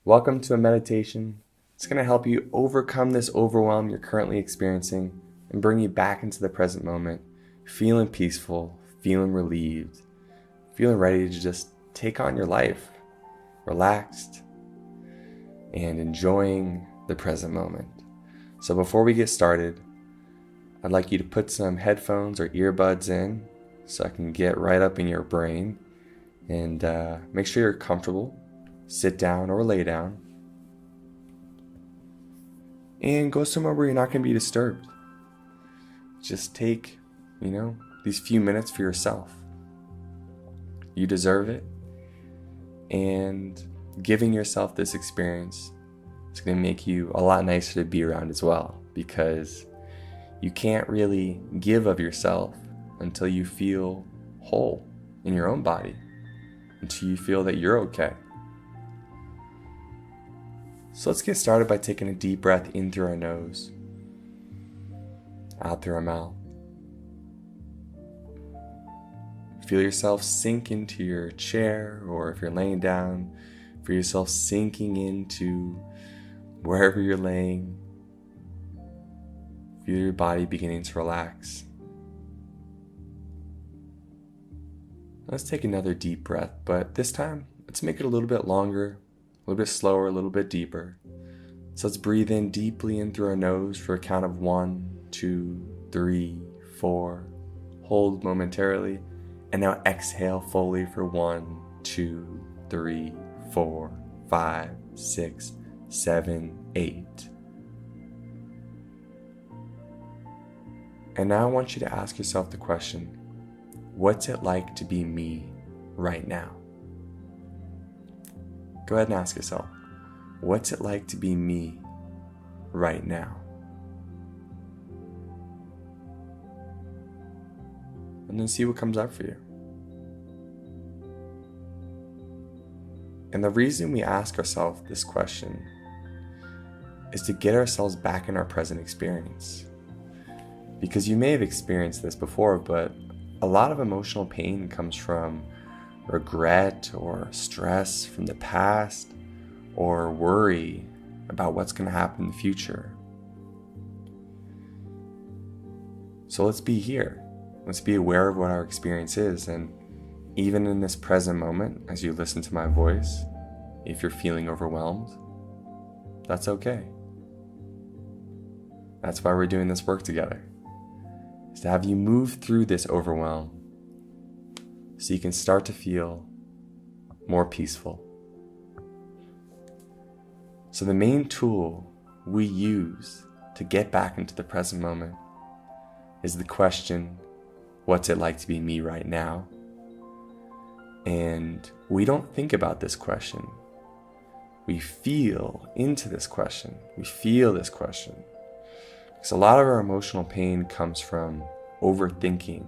Welcome to a meditation. It's going to help you overcome this overwhelm you're currently experiencing and bring you back into the present moment, feeling peaceful, feeling relieved, feeling ready to just take on your life, relaxed, and enjoying the present moment. So before we get started, I'd like you to put some headphones or earbuds in so I can get right up in your brain and make sure you're comfortable. Sit down or lay down. And go somewhere where you're not going to be disturbed. Just take, these few minutes for yourself. You deserve it. And giving yourself this experience is going to make you a lot nicer to be around as well, because you can't really give of yourself until you feel whole in your own body, until you feel that you're okay. So let's get started by taking a deep breath in through our nose, out through our mouth. Feel yourself sink into your chair, or if you're laying down, feel yourself sinking into wherever you're laying. Feel your body beginning to relax. Let's take another deep breath, but this time, let's make it a little bit longer, a little bit slower, a little bit deeper. So let's breathe in deeply in through our nose for a count of 1, 2, 3, 4. Hold momentarily. And now exhale fully for 1, 2, 3, 4, 5, 6, 7, 8. And now I want you to ask yourself the question, what's it like to be me right now? Go ahead and ask yourself, what's it like to be me right now? And then see what comes up for you. And the reason we ask ourselves this question is to get ourselves back in our present experience. Because you may have experienced this before, but a lot of emotional pain comes from regret or stress from the past, or worry about what's going to happen in the future. So let's be here. Let's be aware of what our experience is, and even in this present moment, as you listen to my voice, if you're feeling overwhelmed, that's okay. That's why we're doing this work together, is to have you move through this overwhelm so you can start to feel more peaceful. So the main tool we use to get back into the present moment is the question, what's it like to be me right now? And we don't think about this question. We feel into this question. We feel this question. Because a lot of our emotional pain comes from overthinking.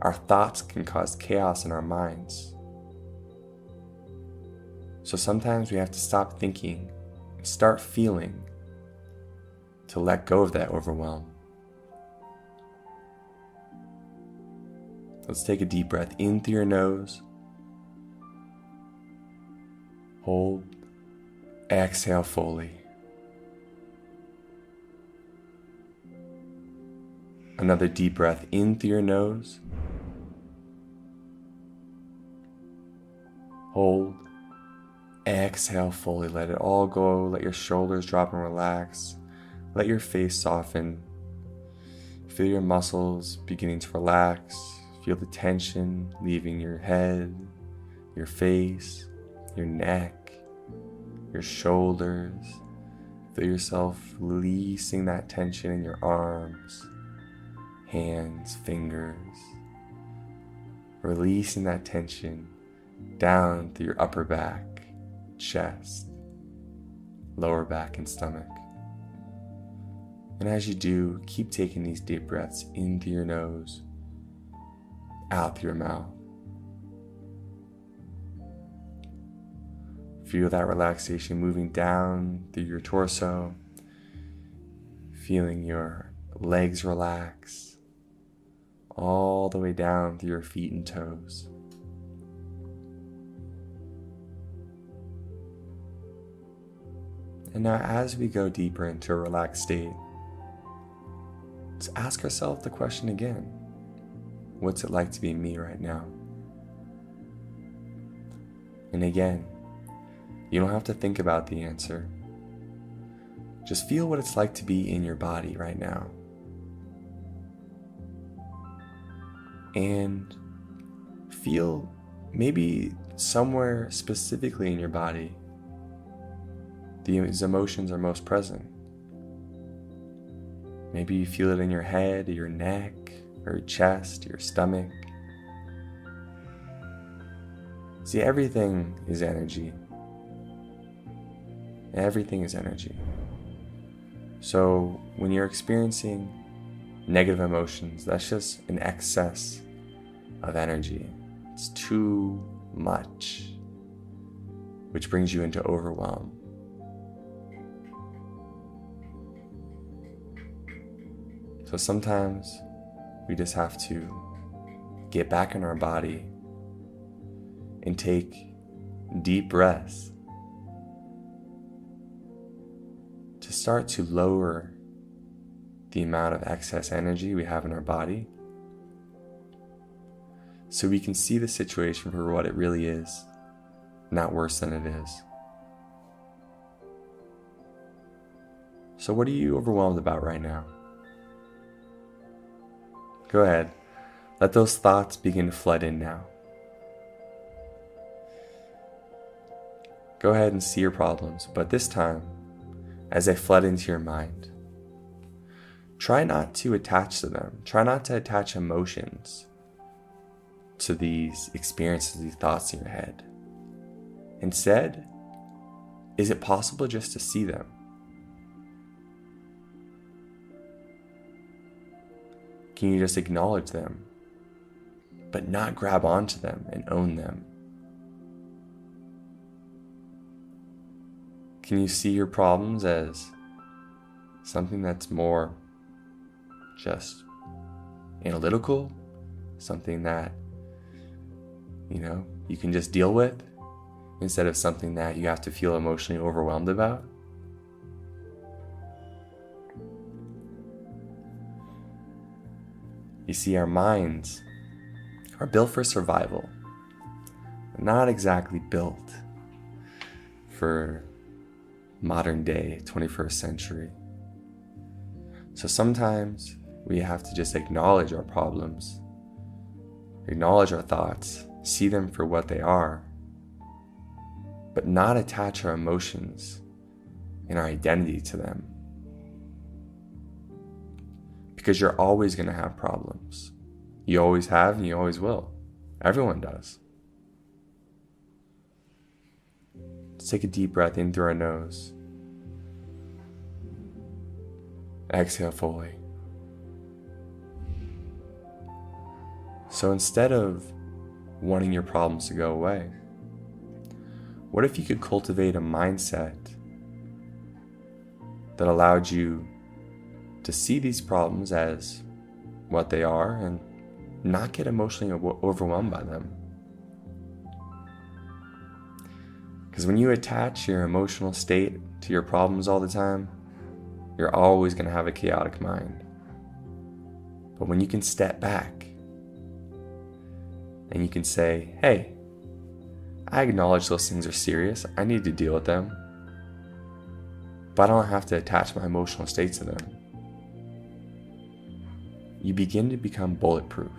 Our thoughts can cause chaos in our minds. So sometimes we have to stop thinking and start feeling to let go of that overwhelm. Let's take a deep breath in through your nose. Hold. Exhale fully. Another deep breath in through your nose. Hold. Exhale fully. Let it all go. Let your shoulders drop and relax. Let your face soften. Feel your muscles beginning to relax. Feel the tension leaving your head, your face, your neck, your shoulders. Feel yourself releasing that tension in your arms, hands, fingers. Releasing that tension down through your upper back, chest, lower back, and stomach. And as you do, keep taking these deep breaths in through your nose, out through your mouth. Feel that relaxation moving down through your torso, feeling your legs relax, all the way down through your feet and toes. And now as we go deeper into a relaxed state, let's ask ourselves the question again. What's it like to be me right now? And again, you don't have to think about the answer. Just feel what it's like to be in your body right now. And feel maybe somewhere specifically in your body these emotions are most present. Maybe you feel it in your head, or your neck, or your chest, your stomach. See, everything is energy. Everything is energy. So when you're experiencing negative emotions, that's just an excess of energy. It's too much, which brings you into overwhelm. So sometimes we just have to get back in our body and take deep breaths to start to lower the amount of excess energy we have in our body, so we can see the situation for what it really is, not worse than it is. So what are you overwhelmed about right now? Go ahead, let those thoughts begin to flood in now. Go ahead and see your problems, but this time, as they flood into your mind, try not to attach to them. Try not to attach emotions to these experiences, these thoughts in your head. Instead, is it possible just to see them? Can you just acknowledge them, but not grab onto them and own them? Can you see your problems as something that's more just analytical, something that, you can just deal with, instead of something that you have to feel emotionally overwhelmed about? You see, our minds are built for survival. They're not exactly built for modern day 21st century. So sometimes we have to just acknowledge our problems, acknowledge our thoughts, see them for what they are, but not attach our emotions and our identity to them. Because you're always going to have problems. You always have and you always will. Everyone does. Let's take a deep breath in through our nose. Exhale fully. So instead of wanting your problems to go away, what if you could cultivate a mindset that allowed you to see these problems as what they are and not get emotionally overwhelmed by them? Because when you attach your emotional state to your problems all the time, you're always going to have a chaotic mind. But when you can step back and you can say, hey, I acknowledge those things are serious, I need to deal with them, but I don't have to attach my emotional state to them, you begin to become bulletproof.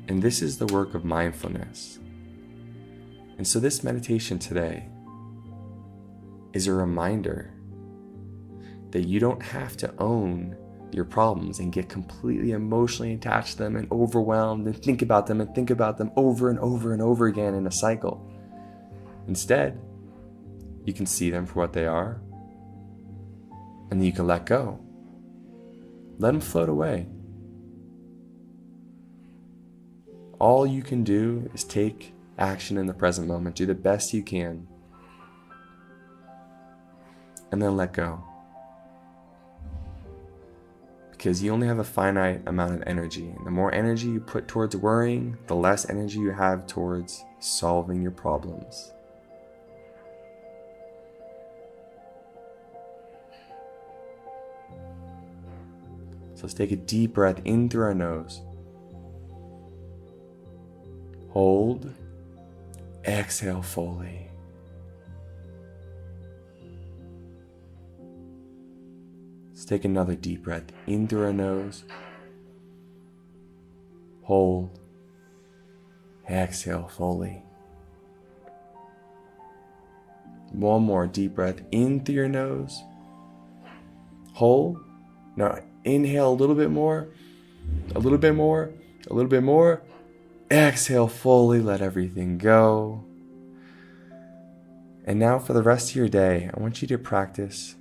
And this is the work of mindfulness. And so this meditation today is a reminder that you don't have to own your problems and get completely emotionally attached to them and overwhelmed and think about them over and over and over again in a cycle. Instead, you can see them for what they are, and then you can let go. Let them float away. All you can do is take action in the present moment. Do the best you can. And then let go. Because you only have a finite amount of energy. And the more energy you put towards worrying, the less energy you have towards solving your problems. let's take a deep breath in through our nose. Hold. Exhale fully. Let's take another deep breath in through our nose. Hold. Exhale fully. One more deep breath in through your nose. Hold. Now inhale a little bit more. A little bit more. A little bit more. Exhale fully. Let everything go. And now for the rest of your day, I want you to practice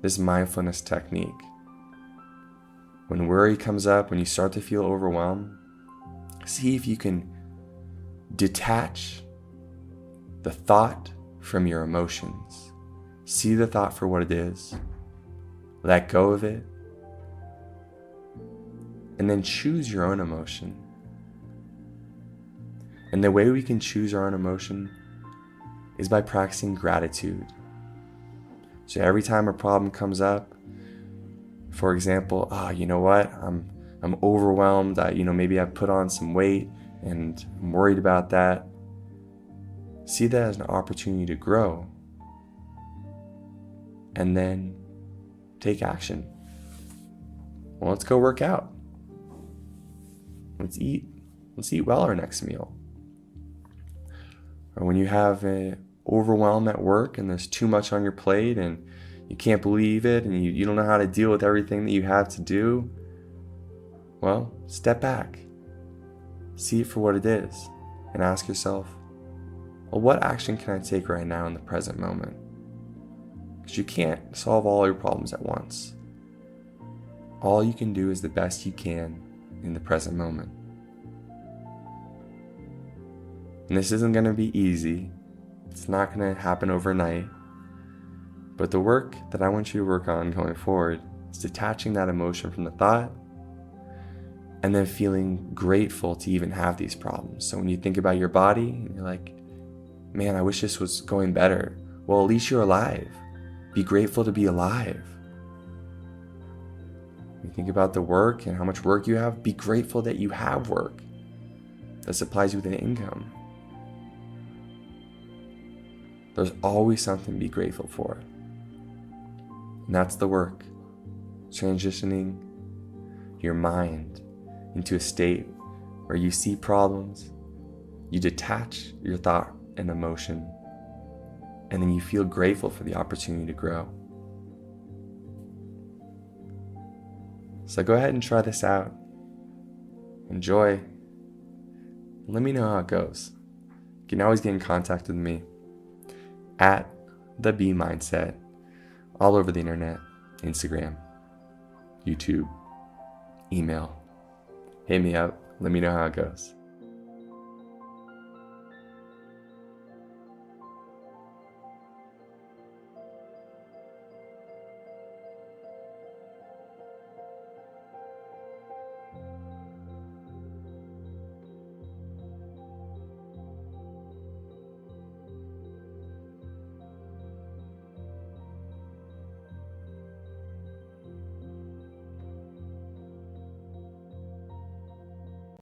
this mindfulness technique. When worry comes up, when you start to feel overwhelmed, see if you can detach the thought from your emotions. See the thought for what it is. Let go of it. And then choose your own emotion. And the way we can choose our own emotion is by practicing gratitude. So every time a problem comes up, for example, you know what? I'm overwhelmed. Maybe I've put on some weight and I'm worried about that. See that as an opportunity to grow. And then take action. Well, let's go work out. Let's eat well our next meal. Or when you have an overwhelm at work and there's too much on your plate and you can't believe it and you don't know how to deal with everything that you have to do, well, step back. See it for what it is and ask yourself, well, what action can I take right now in the present moment? Because you can't solve all your problems at once. All you can do is the best you can in the present moment. And this isn't going to be easy. It's not going to happen overnight. But the work that I want you to work on going forward is detaching that emotion from the thought and then feeling grateful to even have these problems. So when you think about your body and you're like, man, I wish this was going better. Well, at least you're alive. Be grateful to be alive. When you think about the work and how much work you have, be grateful that you have work that supplies you with an income. There's always something to be grateful for. And that's the work. Transitioning your mind into a state where you see problems, you detach your thought and emotion, and then you feel grateful for the opportunity to grow. So go ahead and try this out. Enjoy. Let me know how it goes. You can always get in contact with me at the B Mindset, all over the internet, Instagram, YouTube, email. Hit me up. Let me know how it goes.